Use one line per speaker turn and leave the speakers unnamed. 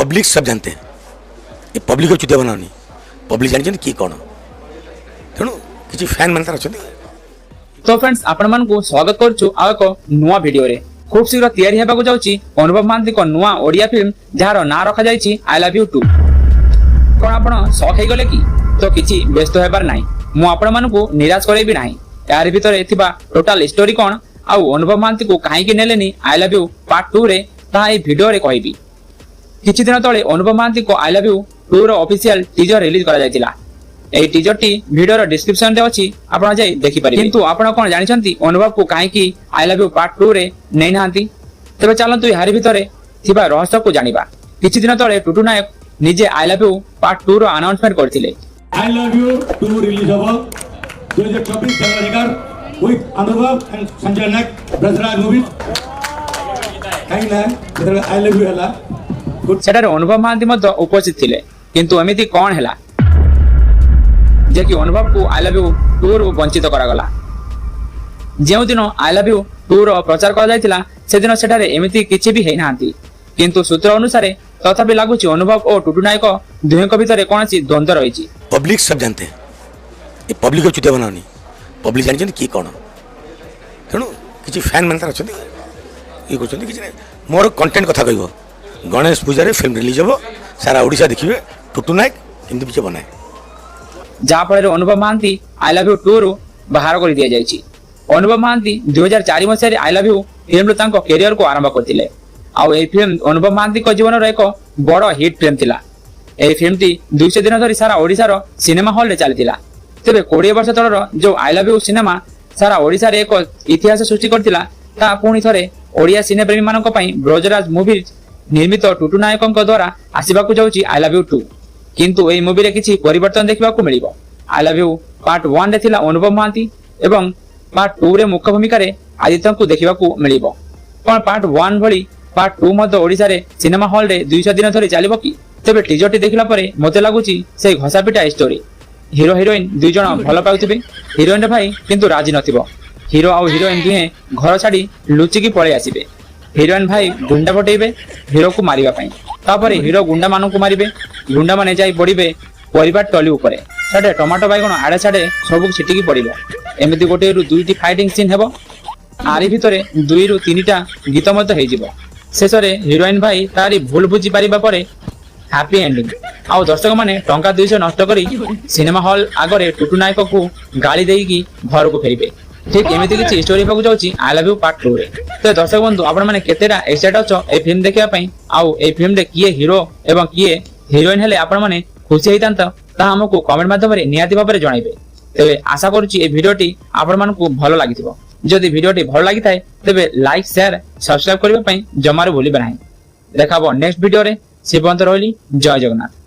Public सब जानते हैं ये पब्लिक को चुतिया बनानी पब्लिक जानते कि कौन तेणु किसी फैन मान अच्छा।
तो फ्रेंड्स आपण मानकु स्वागत करछु आ एक नुवा वीडियो रे खूब शीघ्र तैयारी हेबाकु जाउची अनुभव महांती को नुवा ओडिया फिल्म जार ना रखा जाइची आई लव यू 2 कोन आपण शौक हे गले कि तो किछि व्यस्त हेबार नाही मु आपण मानकु निराश करैबी नाही यार भीतर एथिबा टोटल स्टोरी कोन आ अनुभव महांती को काहे कि नेलेनी आई लव यू पार्ट 2 रे ता ए वीडियो रे कहबी। किछि दिन तळे अनुभव महांती को आई लव यू 2 रो ऑफिशियल टीजर रिलीज करा जायतिला ए टीजर टी वीडियो रो डिस्क्रिप्शन रे अछि आपण जाई देखि पारि किंतु आपण कोन जानि छंती अनुभव को काहे कि आई लव यू पार्ट 2 रे नै नांती तबे चलंतु यार भीतर थिबा रहस्य को जानिबा। किछि दिन तळे टुटु नायक निजे आई लव यू पार्ट 2 रो अनाउंसमेंट करथिले।
आई लव यू 2 रिलीज होबो 2024 जनवरी का with Anubhav and Sanjay Nayak Brajraj movie काइना आई लव यू हला
सेटार अनुभव महांती मध्य उपस्थित थिले किंतु एमिति कोन हला जे कि अनुभव को आई लव यू 2 रो वंचित करा गला। जेउ दिन आई लव यू 2 रो प्रचार करा जायतिला से दिन सेटारे एमिति किछि भी हे नांती किंतु सूत्र अनुसार तथापि लागुची अनुभव और टुटु नायक दुहेक भितर कोनसी द्वंद्व रहिछि।
पब्लिक सब जानते हैं ये पब्लिक को चुतिया बनानी पब्लिक जानते कि कौन तेणु किसी फैन मान अच्छा ये कहते कि मोर कंटेंट कथा कह गणेश पूजा फिल्म रिलीज हम सारा ओडिशा देखिए टुटु नायक एमती पीछे बनाए
जहाँ फल अनुभव महांती आई लव यू 2 रु बाहर कर दिया जायछि। अनुभव महांती 2004 मसीह आई लव यू फिल्म तांको कैरियर को आरंभ करथिले आउ ए फिल्म अनुभव महांती को जीवन एक बड़ हिट फिल्म थिला। ए फिल्म टी 200 दिन धरी सारा ओडिसा रो सिनेमा हॉल रे चलतिला तेबे 20 वर्ष तळर जो आई लव यू सिनेमा सारा ओडिसा रे एक इतिहास सृष्टि करथिला ता पुणी थरे ओडिया सिने प्रेमी मानक पई ब्रजराज मूवी निर्मित टुटु नायकଙ୍କ द्वारा आसीबाकू जाउची आई लव यू 2 किंतु एई मूवी रे किछि परिवर्तन देखिबाकू मिलिबो। आई लव यू पार्ट 1 रे थिला अनुभव महांती एवं पार्ट 2 रे मुख्य भूमिका रे आदित्यଙ୍କୁ देखिबाकू मिलिबो। कोन पार्ट 1 भली पार्ट 2 मध्य ओडिसा रे सिनेमा हॉल रे 200 दिन धरि चलिबो कि तबे टीजर टी देखिला परे मते लागुची से घसापिटा स्टोरी हीरो हिरोइन दुई जण भल पाउथिबे हिरोइन रे भाई किंतु राजी नथिबो हीरो आ हिरोइन दुहे घर छाड़ी लुचि की पळे आसीबे हिरोइन भाई गुंडा पटेइबे हीरो को मारिबा पई तापरे हीरो गुंडा मानन को मारिबे गुंडा माने जाई पड़िबे परिवार टली ऊपर साडे टमाटो बाइगण आड़े साडे सब छिटिकी पड़िबो एमिति गोटे रु दुईटी फाइटिंग सीन हेबो आरी भितरे 2 रु 3टा गीत मत हे जिवो शेषरे हिरोइन भाई तारी भूल बुझी पारिबा परे हैप्पी एंडिंग आउ दर्शक माने टंका 200 नष्ट करी सिनेमा हॉल आगरे टुटु नायक को गाली देईकी घर को फेरिबे। ठीक एमिति किछि स्टोरी पाकु जाउची आई लव यू पार्ट 2 रे। तो दर्शक बंधु आपण माने केतेटा एक्साइटेड अछो ए फिल्म देखिया पई आउ ए फिल्म रे किए हीरो एवं किए हिरोइन हेले आपण माने खुशी हेतांत ता हमकु कमेंट माध्यम रे नियाति भाबरे जणाइबे। तबे आशा करूची ए वीडियोटी आपण मानकु भलो लागिथिबो जदि वीडियोटी भलो लागिथाय तबे लाइक शेयर सब्सक्राइब करबा पई जमारो भूलिबे नाही। देखाबो नेक्स्ट वीडियो रे शिवंत रहली जय जगन्नाथ।